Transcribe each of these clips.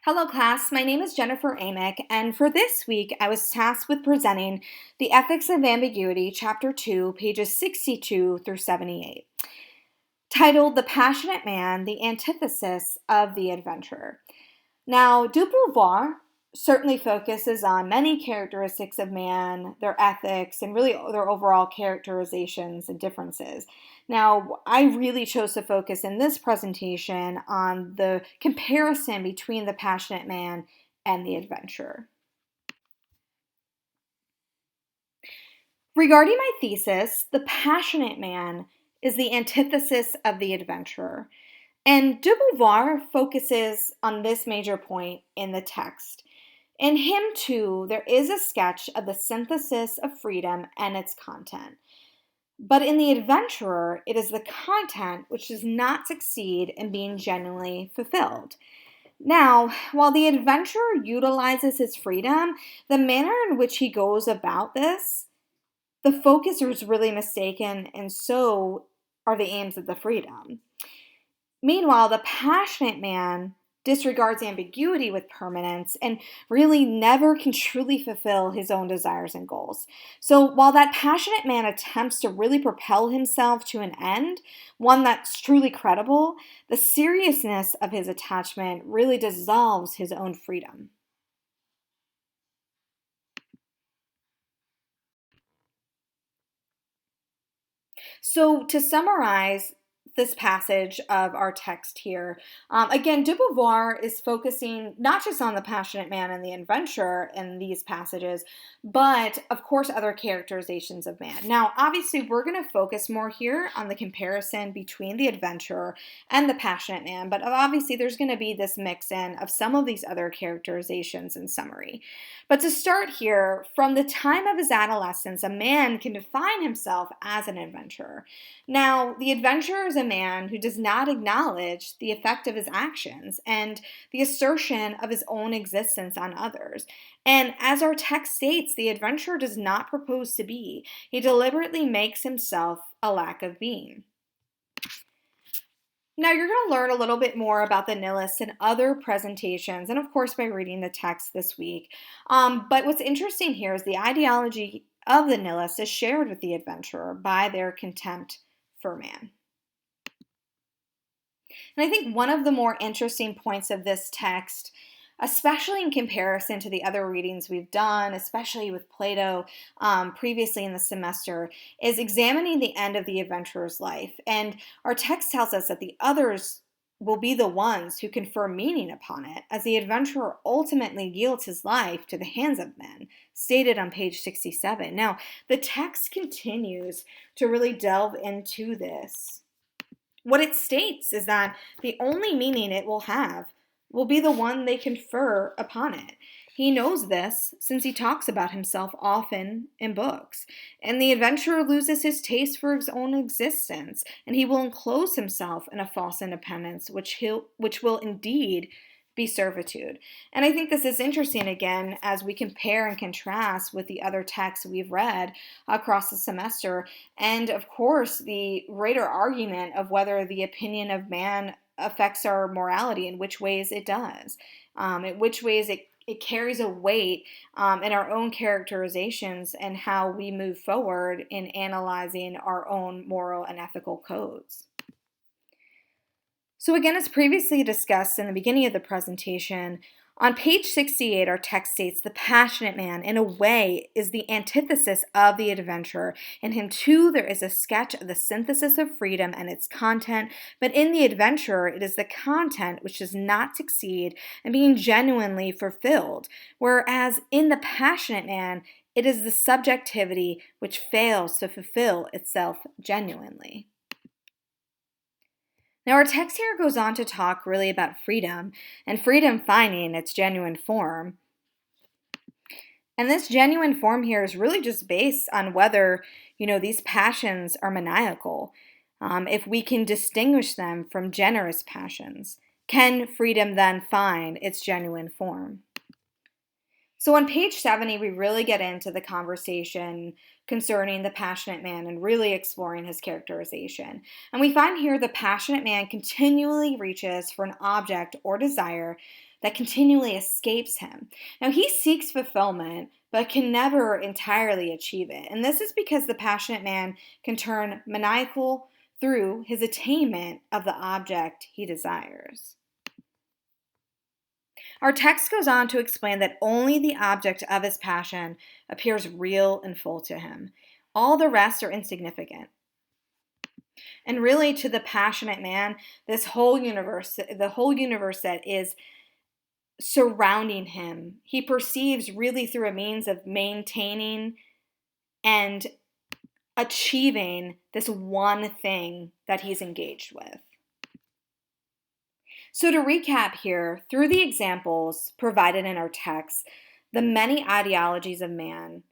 Hello, class. My name is Jennifer Amick, and for this week, I was tasked with presenting the Ethics of Ambiguity, Chapter 2, pages 62 through 78, titled The Passionate Man, the Antithesis of the Adventurer. Now, de Beauvoir certainly focuses on many characteristics of man, their ethics, and really their overall characterizations and differences. Now, I really chose to focus in this presentation on the comparison between the passionate man and the adventurer. Regarding my thesis, the passionate man is the antithesis of the adventurer. And de Beauvoir focuses on this major point in the text. In him, too, there is a sketch of the synthesis of freedom and its content. But in the adventurer, it is the content which does not succeed in being genuinely fulfilled. Now, while the adventurer utilizes his freedom, the manner in which he goes about this, the focus is really mistaken, and so are the aims of the freedom. Meanwhile, the passionate man disregards ambiguity with permanence and really never can truly fulfill his own desires and goals. So while that passionate man attempts to really propel himself to an end, one that's truly credible, the seriousness of his attachment really dissolves his own freedom. So, to summarize this passage of our text here, again, de Beauvoir is focusing not just on the passionate man and the adventurer in these passages, but of course, other characterizations of man. Now, obviously, we're going to focus more here on the comparison between the adventurer and the passionate man, but obviously, there's going to be this mix in of some of these other characterizations in summary. But to start here, from the time of his adolescence, a man can define himself as an adventurer. Now, the adventurer is a man who does not acknowledge the effect of his actions and the assertion of his own existence on others. And as our text states, the adventurer does not propose to be. He deliberately makes himself a lack of being. Now, you're going to learn a little bit more about the nihilists in other presentations, and of course, by reading the text this week. But what's interesting here is the ideology of the nihilists is shared with the adventurer by their contempt for man. And I think one of the more interesting points of this text, especially in comparison to the other readings we've done, especially with Plato previously in the semester, is examining the end of the adventurer's life. And our text tells us that the others will be the ones who confer meaning upon it, as the adventurer ultimately yields his life to the hands of men, stated on page 67. Now, the text continues to really delve into this. What it states is that the only meaning it will have will be the one they confer upon it. He knows this since he talks about himself often in books. And the adventurer loses his taste for his own existence, and he will enclose himself in a false independence, which will indeed be servitude. And I think this is interesting again as we compare and contrast with the other texts we've read across the semester. And of course, the greater argument of whether the opinion of man affects our morality, in which ways it does, in which ways it carries a weight in our own characterizations and how we move forward in analyzing our own moral and ethical codes. So again, as previously discussed in the beginning of the presentation, on page 68, our text states, the passionate man, in a way, is the antithesis of the adventurer. In him, too, there is a sketch of the synthesis of freedom and its content, but in the adventurer, it is the content which does not succeed in being genuinely fulfilled, whereas in the passionate man, it is the subjectivity which fails to fulfill itself genuinely. Now, our text here goes on to talk really about freedom and freedom finding its genuine form. And this genuine form here is really just based on whether, these passions are maniacal. If we can distinguish them from generous passions, can freedom then find its genuine form? So on page 70, we really get into the conversation concerning the passionate man and really exploring his characterization. And we find here the passionate man continually reaches for an object or desire that continually escapes him. Now, he seeks fulfillment, but can never entirely achieve it. And this is because the passionate man can turn maniacal through his attainment of the object he desires. Our text goes on to explain that only the object of his passion appears real and full to him. All the rest are insignificant. And really, to the passionate man, this whole universe, the whole universe that is surrounding him, he perceives really through a means of maintaining and achieving this one thing that he's engaged with. So, to recap here, through the examples provided in our text, the many ideologies of man,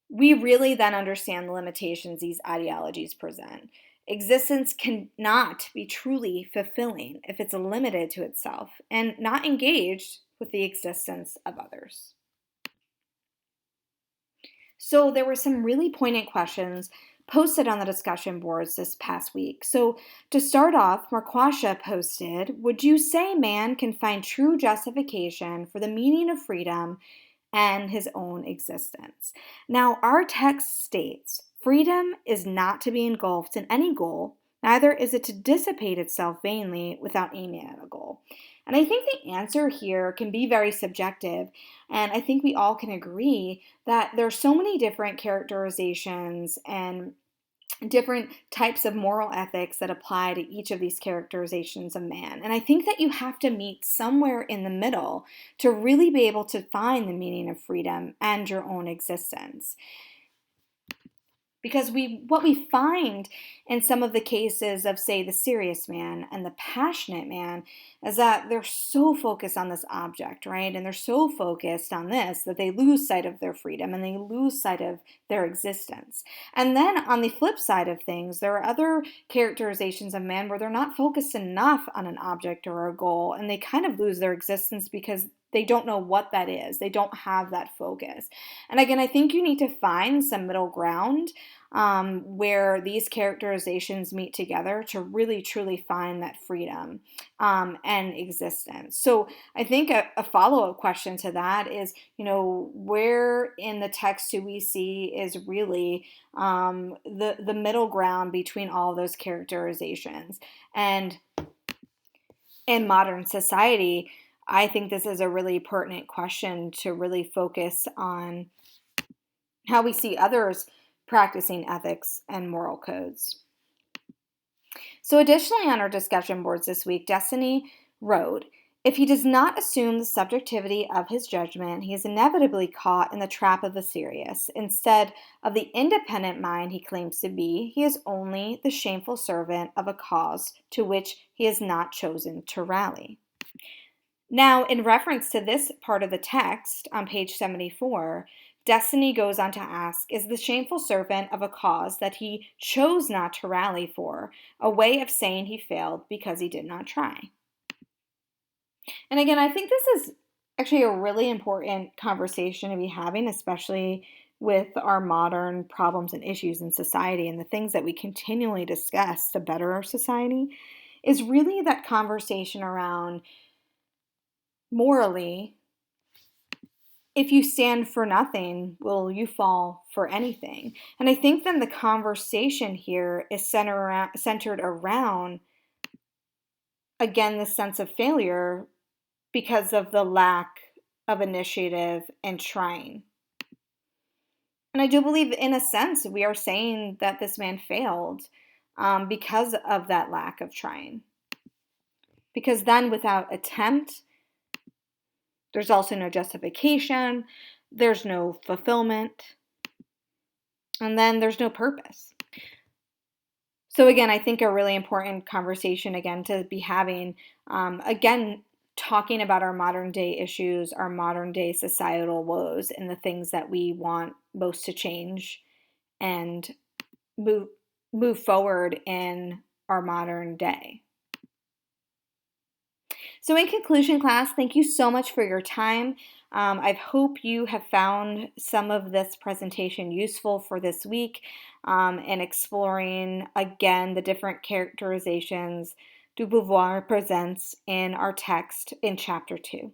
we really then understand the limitations these ideologies present. Existence cannot be truly fulfilling if it's limited to itself and not engaged with the existence of others. So, there were some really poignant questions posted on the discussion boards this past week. So, to start off, Marquasha posted, would you say man can find true justification for the meaning of freedom and his own existence? Now, our text states, freedom is not to be engulfed in any goal, neither is it to dissipate itself vainly without aiming at a goal. And I think the answer here can be very subjective, and I think we all can agree that there's so many different characterizations and different types of moral ethics that apply to each of these characterizations of man. And I think that you have to meet somewhere in the middle to really be able to find the meaning of freedom and your own existence. Because what we find in some of the cases of, say, the serious man and the passionate man is that they're so focused on this object, right? And they're so focused on this that they lose sight of their freedom and they lose sight of their existence. And then on the flip side of things, there are other characterizations of man where they're not focused enough on an object or a goal, and they kind of lose their existence because they don't know what that is. They don't have that focus. And again, I think you need to find some middle ground where these characterizations meet together to really truly find that freedom and existence. So I think a follow-up question to that is, where in the text do we see is really the middle ground between all of those characterizations? And in modern society, I think this is a really pertinent question to really focus on how we see others practicing ethics and moral codes. So additionally, on our discussion boards this week, Destiny wrote, if he does not assume the subjectivity of his judgment, he is inevitably caught in the trap of the serious. Instead of the independent mind he claims to be, he is only the shameful servant of a cause to which he has not chosen to rally. Now, in reference to this part of the text on page 74, Destiny goes on to ask, is the shameful servant of a cause that he chose not to rally for a way of saying he failed because he did not try? And again, I think this is actually a really important conversation to be having, especially with our modern problems and issues in society and the things that we continually discuss to better our society, is really that conversation around morally, if you stand for nothing, will you fall for anything? And I think then the conversation here is centered around, again, the sense of failure because of the lack of initiative and trying. And I do believe, in a sense, we are saying that this man failed because of that lack of trying. Because then without attempt, there's also no justification, there's no fulfillment, and then there's no purpose. So again, I think a really important conversation, again, to be having, again, talking about our modern day issues, our modern day societal woes, and the things that we want most to change and move forward in our modern day. So, in conclusion, class, thank you so much for your time. I hope you have found some of this presentation useful for this week in exploring again the different characterizations du pouvoir presents in our text in chapter 2.